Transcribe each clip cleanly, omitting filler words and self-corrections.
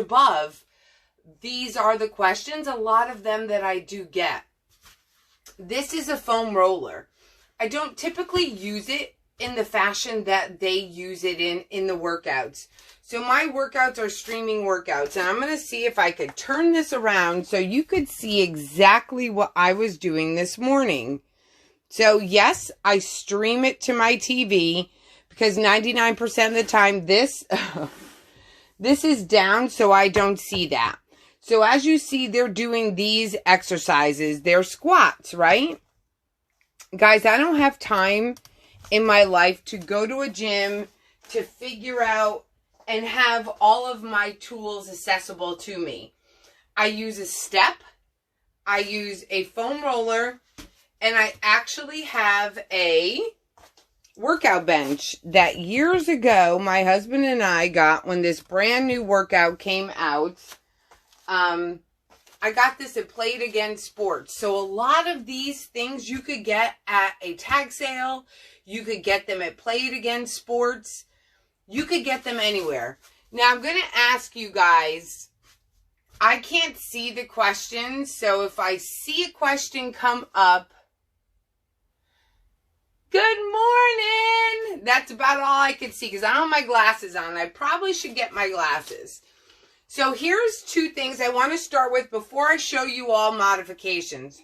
above, these are the questions, a lot of them that I do get. This is a foam roller. I don't typically use it in the fashion that they use it in the workouts. So my workouts are streaming workouts, and I'm going to see if I could turn this around so you could see exactly what I was doing this morning. So yes, I stream it to my TV because 99% of the time this is down, so I don't see that. So as you see, they're doing these exercises. They're squats, right? Guys, I don't have time in my life to go to a gym to figure out and have all of my tools accessible to me. I use a step, I use a foam roller, and I actually have a workout bench that years ago my husband and I got when this brand new workout came out. I got this at Play It Again Sports. So a lot of these things you could get at a tag sale. You could get them at Play It Again Sports. You could get them anywhere. Now I'm going to ask you guys, I can't see the questions. So if I see a question come up, good morning. That's about all I could see because I don't have my glasses on. I probably should get my glasses. So here's two things I want to start with before I show you all modifications.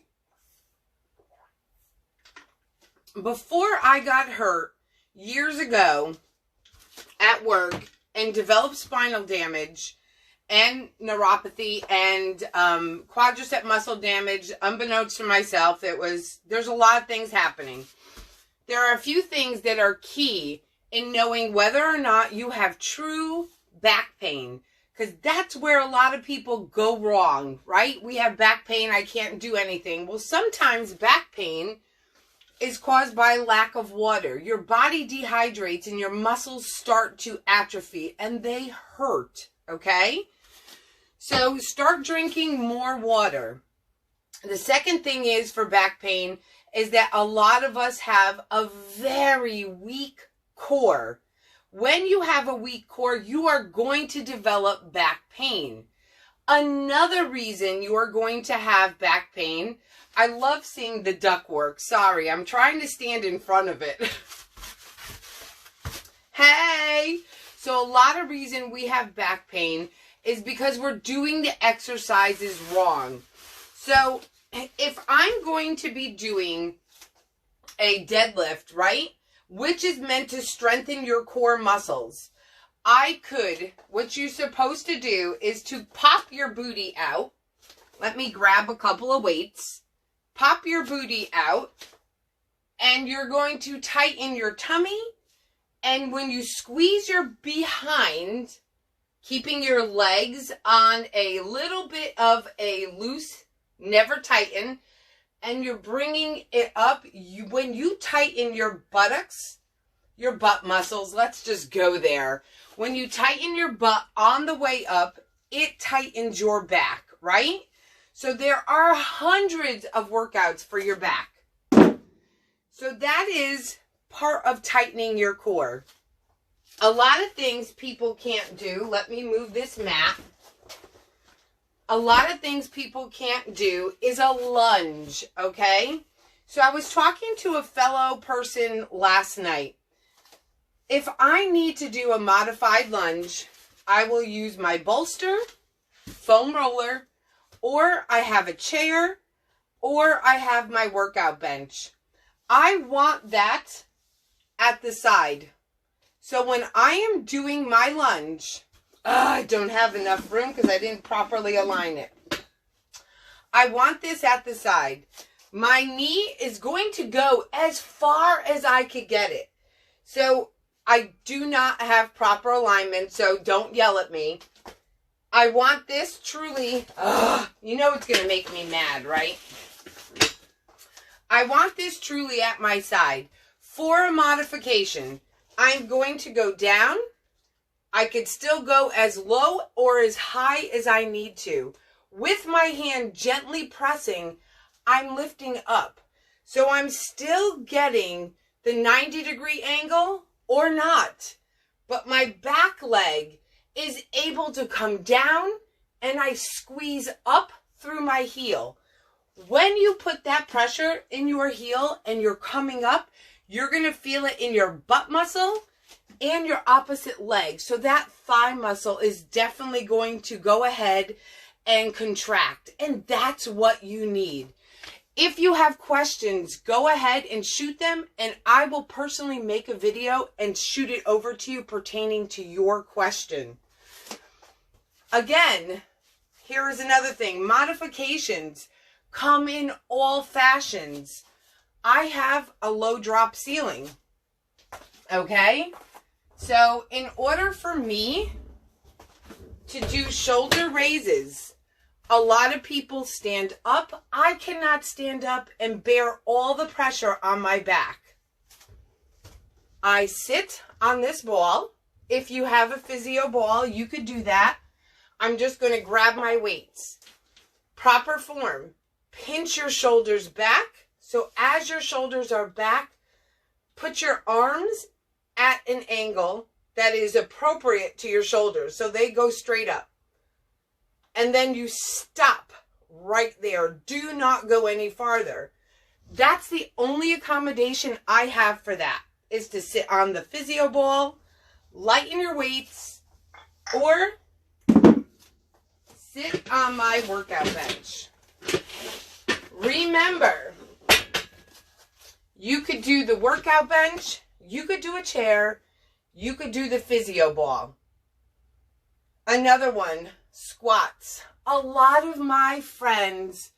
Before I got hurt years ago at work and developed spinal damage and neuropathy and quadricep muscle damage, unbeknownst to myself, there's a lot of things happening. There are a few things that are key in knowing whether or not you have true back pain. Because that's where a lot of people go wrong, right? We have back pain, I can't do anything. Well, sometimes back pain is caused by lack of water. Your body dehydrates and your muscles start to atrophy and they hurt, okay? So start drinking more water. The second thing is for back pain is that a lot of us have a very weak core. When you have a weak core, you are going to develop back pain. Another reason you are going to have back pain, I love seeing the duck work. Sorry, I'm trying to stand in front of it. Hey! So a lot of reason we have back pain is because we're doing the exercises wrong. So if I'm going to be doing a deadlift, right? Which is meant to strengthen your core muscles. What you're supposed to do is to pop your booty out. Let me grab a couple of weights. Pop your booty out. And you're going to tighten your tummy. And when you squeeze your behind, keeping your legs on a little bit of a loose, never tighten, and you're bringing it up, when you tighten your buttocks, your butt muscles, let's just go there. When you tighten your butt on the way up, it tightens your back, right? So there are hundreds of workouts for your back. So that is part of tightening your core. A lot of things people can't do. Let me move this mat. A lot of things people can't do is a lunge, okay? So I was talking to a fellow person last night. If I need to do a modified lunge, I will use my bolster, foam roller, or I have a chair, or I have my workout bench. I want that at the side. So when I am doing my lunge, I don't have enough room because I didn't properly align it. I want this at the side. My knee is going to go as far as I could get it. So I do not have proper alignment, so don't yell at me. I want this truly, you know it's going to make me mad, right? I want this truly at my side. For a modification, I'm going to go down. I could still go as low or as high as I need to. With my hand gently pressing, I'm lifting up. So I'm still getting the 90-degree angle or not. But my back leg is able to come down and I squeeze up through my heel. When you put that pressure in your heel and you're coming up, you're going to feel it in your butt muscle and your opposite leg. So that thigh muscle is definitely going to go ahead and contract. And that's what you need. If you have questions, go ahead and shoot them, and I will personally make a video and shoot it over to you pertaining to your question. Again, here is another thing. Modifications come in all fashions. I have a low drop ceiling. Okay? So in order for me to do shoulder raises, a lot of people stand up. I cannot stand up and bear all the pressure on my back. I sit on this ball. If you have a physio ball, you could do that. I'm just going to grab my weights. Proper form. Pinch your shoulders back. So as your shoulders are back, put your arms at an angle that is appropriate to your shoulders. So they go straight up. And then you stop right there. Do not go any farther. That's the only accommodation I have for that, is to sit on the physio ball, lighten your weights, or sit on my workout bench. Remember, you could do the workout bench, you could do a chair, you could do the physio ball. Another one, squats. A lot of my friends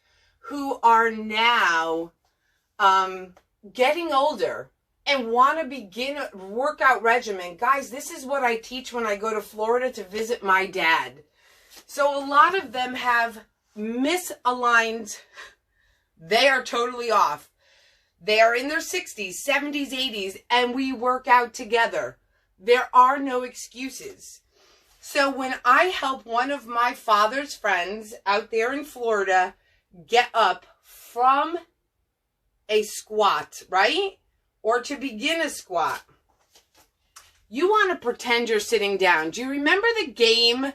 who are now getting older and want to begin a workout regimen. Guys, this is what I teach when I go to Florida to visit my dad. So a lot of them have misaligned. They are totally off. They are in their 60s, 70s, 80s, and we work out together. There are no excuses. So when I help one of my father's friends out there in Florida get up from a squat, right? Or to begin a squat, you want to pretend you're sitting down. Do you remember the game?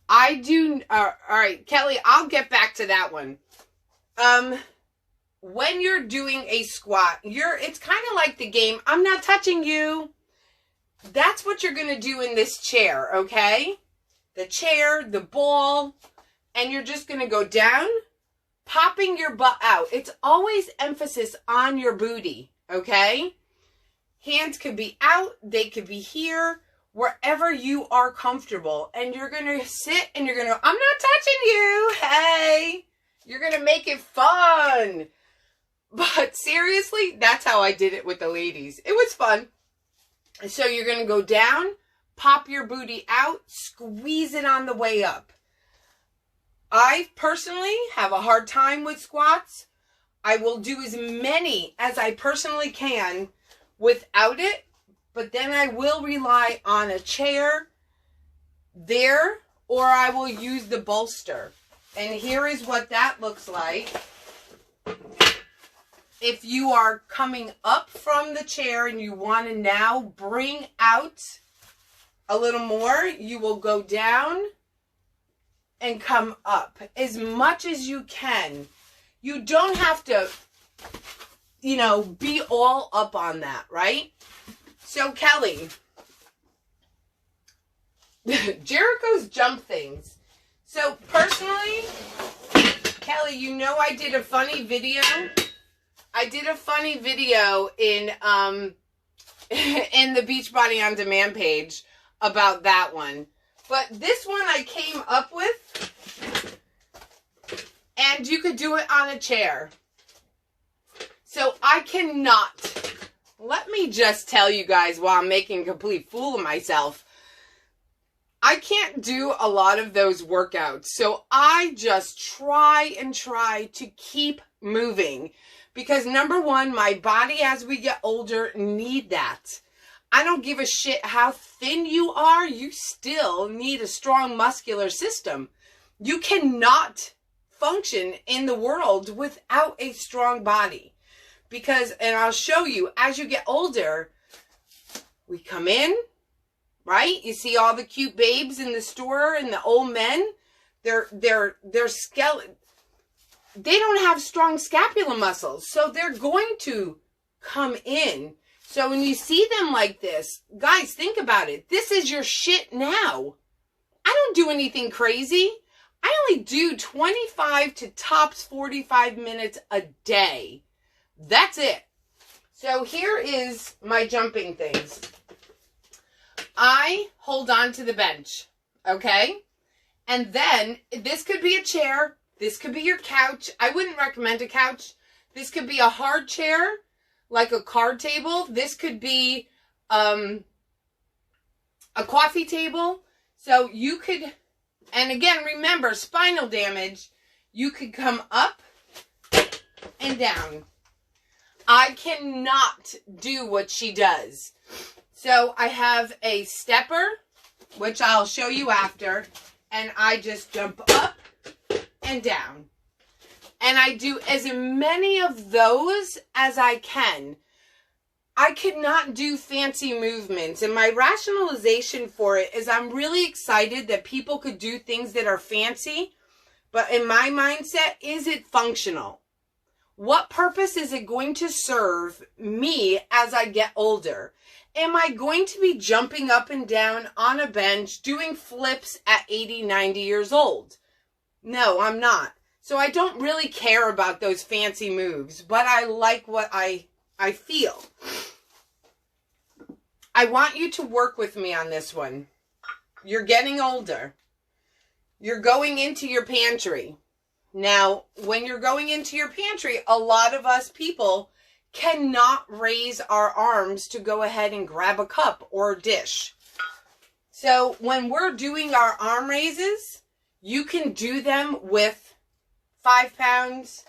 I do. All right, Kelly, I'll get back to that one. When you're doing a squat, it's kind of like the game, I'm not touching you. That's what you're going to do in this chair, okay? The chair, the ball, and you're just going to go down, popping your butt out. It's always emphasis on your booty, okay? Hands could be out, they could be here, wherever you are comfortable. And you're going to sit and you're going to, I'm not touching you, hey! You're going to make it fun. But seriously, that's how I did it with the ladies. It was fun. So you're going to go down, pop your booty out, squeeze it on the way up. I personally have a hard time with squats. I will do as many as I personally can without it, but then I will rely on a chair there, or I will use the bolster. And here is what that looks like. If you are coming up from the chair and you want to now bring out a little more, you will go down and come up as much as you can. You don't have to, be all up on that, right? So, Kelly, Jericho's jump things. So, personally, Kelly, I did a funny video. I did a funny video in the Beachbody On Demand page about that one. But this one I came up with, and you could do it on a chair. So I cannot, let me just tell you guys while I'm making a complete fool of myself, I can't do a lot of those workouts. So I just try to keep moving. Because number one, my body as we get older need that. I don't give a shit how thin you are. You still need a strong muscular system. You cannot function in the world without a strong body. Because, and I'll show you, as you get older, we come in, right? You see all the cute babes in the store and the old men, their skeleton, they don't have strong scapular muscles, so they're going to come in. So when you see them like this, guys, think about it. This is your shit now. I don't do anything crazy. I only do 25 to tops 45 minutes a day. That's it. So here is my jumping things. I hold on to the bench, okay? And then this could be a chair. This could be your couch. I wouldn't recommend a couch. This could be a hard chair, like a card table. This could be a coffee table. So you could, and again, remember, spinal damage, you could come up and down. I cannot do what she does. So I have a stepper, which I'll show you after, and I just jump up and down. And I do as many of those as I can. I could not do fancy movements, and my rationalization for it is I'm really excited that people could do things that are fancy, but in my mindset, is it functional? What purpose is it going to serve me as I get older? Am I going to be jumping up and down on a bench doing flips at 80, 90 years old? No, I'm not. So I don't really care about those fancy moves, but I like what I feel. I want you to work with me on this one. You're getting older. You're going into your pantry. Now, when you're going into your pantry, a lot of us people cannot raise our arms to go ahead and grab a cup or a dish. So when we're doing our arm raises, you can do them with 5 pounds.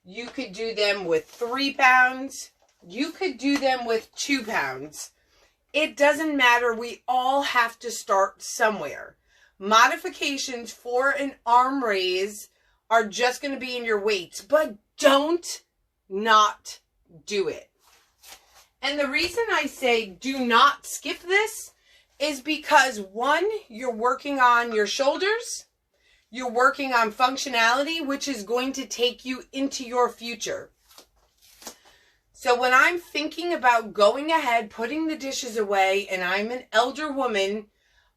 You could do them with 3 pounds. You could do them with 2 pounds. It doesn't matter. We all have to start somewhere. Modifications for an arm raise are just going to be in your weights, but don't not do it. And the reason I say do not skip this is because, one, you're working on your shoulders. You're working on functionality, which is going to take you into your future. So when I'm thinking about going ahead, putting the dishes away, and I'm an elder woman,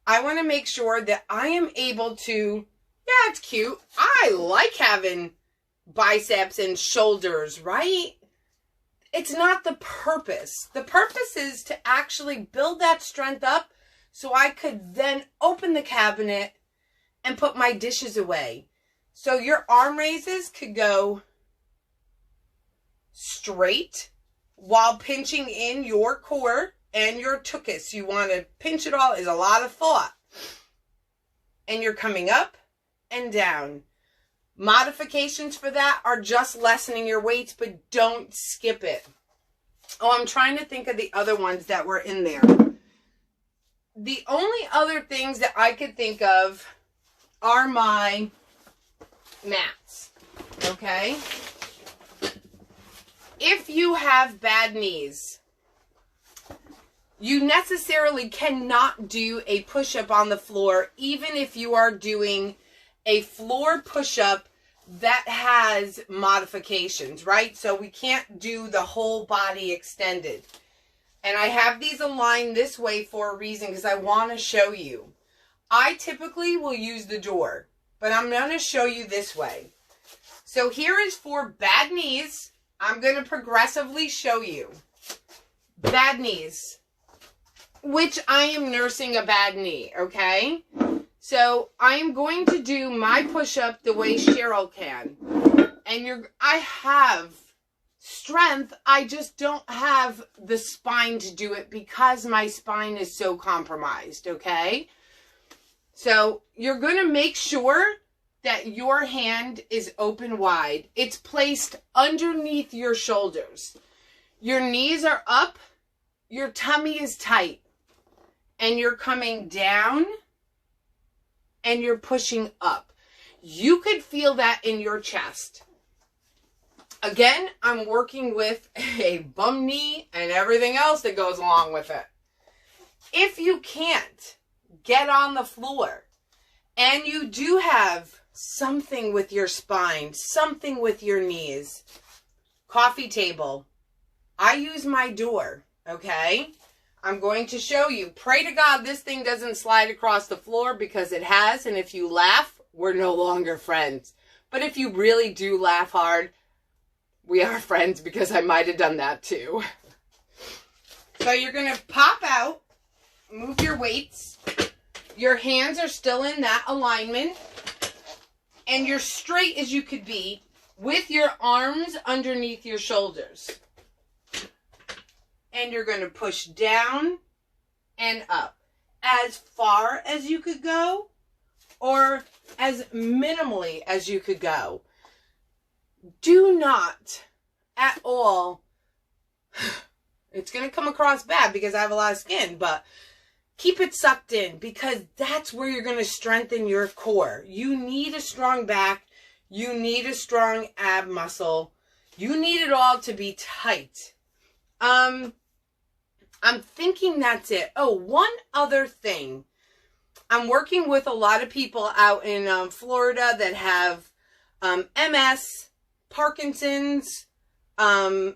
I want to make sure that I am able to, yeah, it's cute. I like having biceps and shoulders, right? It's not the purpose. The purpose is to actually build that strength up so I could then open the cabinet and put my dishes away. So your arm raises could go straight while pinching in your core and your tuchus. You want to pinch it all. Is a lot of thought. And you're coming up and down. Modifications for that are just lessening your weights, but don't skip it. Oh, I'm trying to think of the other ones that were in there. The only other things that I could think of are my mats, okay? If you have bad knees, you necessarily cannot do a push-up on the floor, even if you are doing a floor push-up that has modifications, right? So we can't do the whole body extended. And I have these aligned this way for a reason, because I want to show you. I typically will use the door, but I'm going to show you this way. So here is for bad knees. I'm going to progressively show you. Bad knees, which I am nursing a bad knee, okay? So I am going to do my push-up the way Cheryl can. And I have strength, I just don't have the spine to do it because my spine is so compromised, okay? So you're going to make sure that your hand is open wide. It's placed underneath your shoulders. Your knees are up, your tummy is tight, and you're coming down and you're pushing up. You could feel that in your chest. Again, I'm working with a bum knee and everything else that goes along with it. If you can't get on the floor and you do have something with your spine, something with your knees, coffee table, I use my door, okay? I'm going to show you. Pray to God this thing doesn't slide across the floor, because it has, and if you laugh, we're no longer friends. But if you really do laugh hard, we are friends, because I might have done that too. So you're going to pop out, move your weights. Your hands are still in that alignment, and you're straight as you could be with your arms underneath your shoulders. And you're going to push down and up as far as you could go, or as minimally as you could go. Do not at all, it's going to come across bad because I have a lot of skin, but keep it sucked in, because that's where you're going to strengthen your core. You need a strong back. You need a strong ab muscle. You need it all to be tight. I'm thinking that's it. Oh, one other thing. I'm working with a lot of people out in Florida that have MS, Parkinson's, Alzheimer's.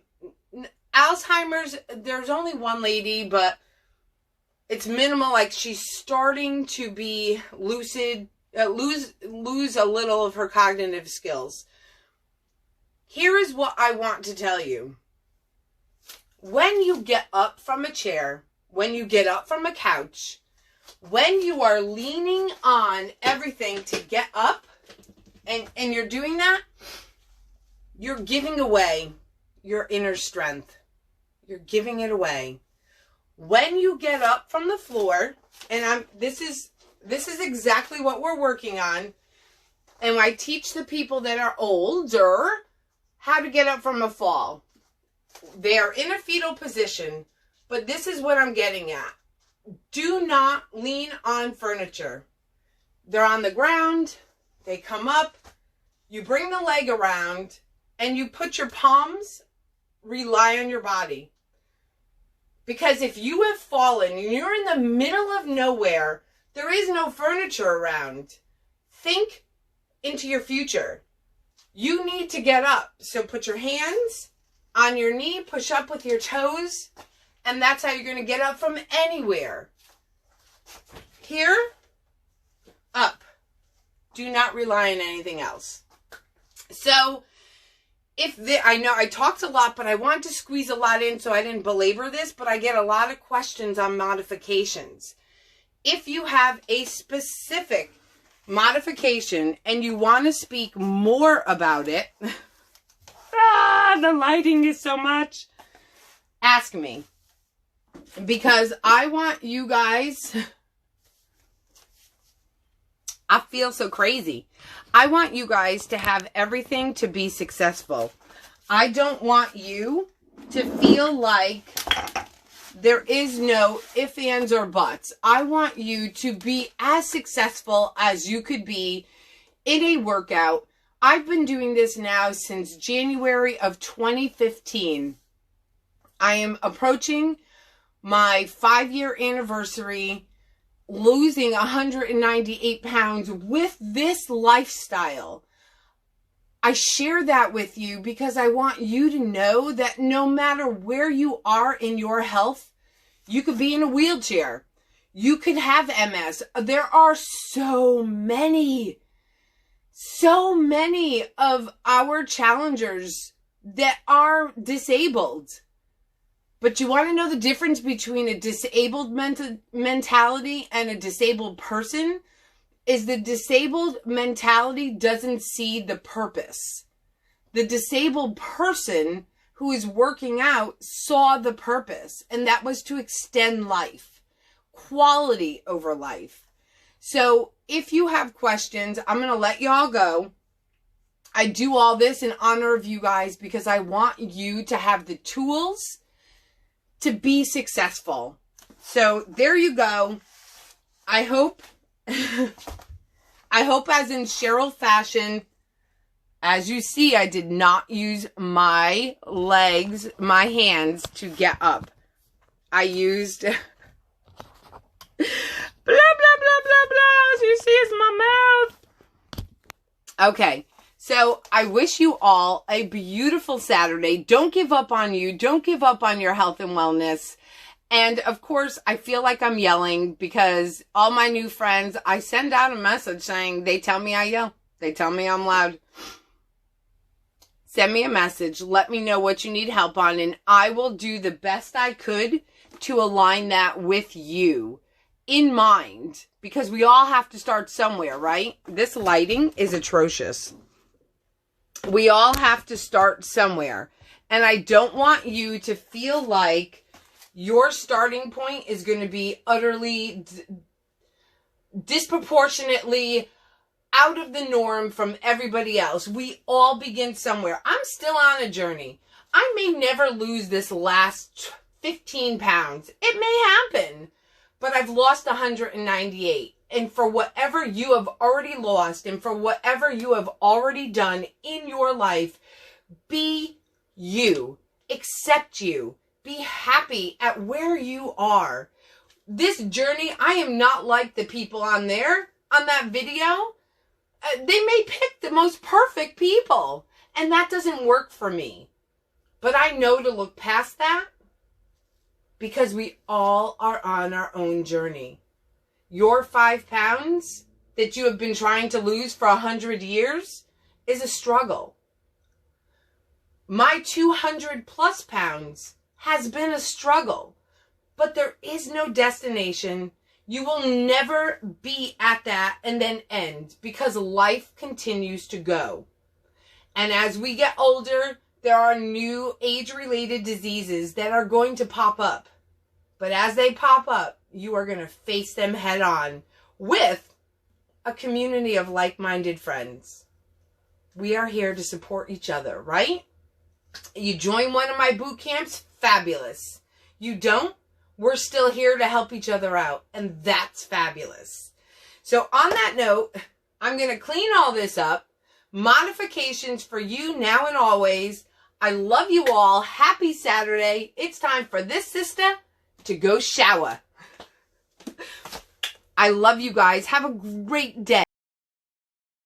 There's only one lady, but it's minimal. Like, she's starting to be lucid, lose a little of her cognitive skills. Here is what I want to tell you. When you get up from a chair, when you get up from a couch, when you are leaning on everything to get up, and you're doing that, you're giving away your inner strength. You're giving it away. When you get up from the floor, and this is exactly what we're working on, and I teach the people that are older how to get up from a fall. They are in a fetal position, but this is what I'm getting at. Do not lean on furniture. They're on the ground, they come up, you bring the leg around, and you put your palms, rely on your body. Because if you have fallen and you're in the middle of nowhere, there is no furniture around. Think into your future. You need to get up. So put your hands on your knee, push up with your toes, and that's how you're going to get up from anywhere. Here, up. Do not rely on anything else. So, I know I talked a lot, but I want to squeeze a lot in, so I didn't belabor this, but I get a lot of questions on modifications. If you have a specific modification and you want to speak more about it, the lighting is so much, ask me. Because I want you guys, I feel so crazy. I want you guys to have everything to be successful. I don't want you to feel like there is no ifs, ands, or buts. I want you to be as successful as you could be in a workout. I've been doing this now since January of 2015. I am approaching my 5-year anniversary, losing 198 pounds with this lifestyle. I share that with you because I want you to know that no matter where you are in your health, you could be in a wheelchair. You could have MS. There are so many of our challengers that are disabled. But you want to know the difference between a disabled mentality and a disabled person? Is the disabled mentality doesn't see the purpose. The disabled person who is working out saw the purpose, and that was to extend life, quality over life. So if you have questions, I'm going to let y'all go. I do all this in honor of you guys because I want you to have the tools to be successful. So there you go. I hope as in Cheryl fashion, as you see, I did not use my legs, my hands to get up. I used Blah, blah, blah, blah, blah. As you see, it's my mouth. Okay. So I wish you all a beautiful Saturday. Don't give up on you. Don't give up on your health and wellness. And of course, I feel like I'm yelling because all my new friends, I send out a message saying they tell me I yell. They tell me I'm loud. Send me a message. Let me know what you need help on, and I will do the best I could to align that with you in mind, because we all have to start somewhere, right? This lighting is atrocious. We all have to start somewhere, and I don't want you to feel like your starting point is going to be utterly disproportionately out of the norm from everybody else. We all begin somewhere. I'm still on a journey. I may never lose this last 15 pounds. It may happen, but I've lost 198. And for whatever you have already lost and for whatever you have already done in your life, be you. Accept you. Be happy at where you are. This journey, I am not like the people on there, on that video. They may pick the most perfect people, and that doesn't work for me. But I know to look past that because we all are on our own journey. Your 5 pounds that you have been trying to lose for 100 years is a struggle. My 200 plus pounds has been a struggle, but there is no destination. You will never be at that and then end, because life continues to go. And as we get older, there are new age-related diseases that are going to pop up. But as they pop up, you are going to face them head on with a community of like-minded friends. We are here to support each other, right? You join one of my boot camps, fabulous. You don't, we're still here to help each other out, and that's fabulous. So on that note, I'm going to clean all this up. Modifications for you now and always. I love you all. Happy Saturday. It's time for this sister to go shower. I love you guys. Have a great day.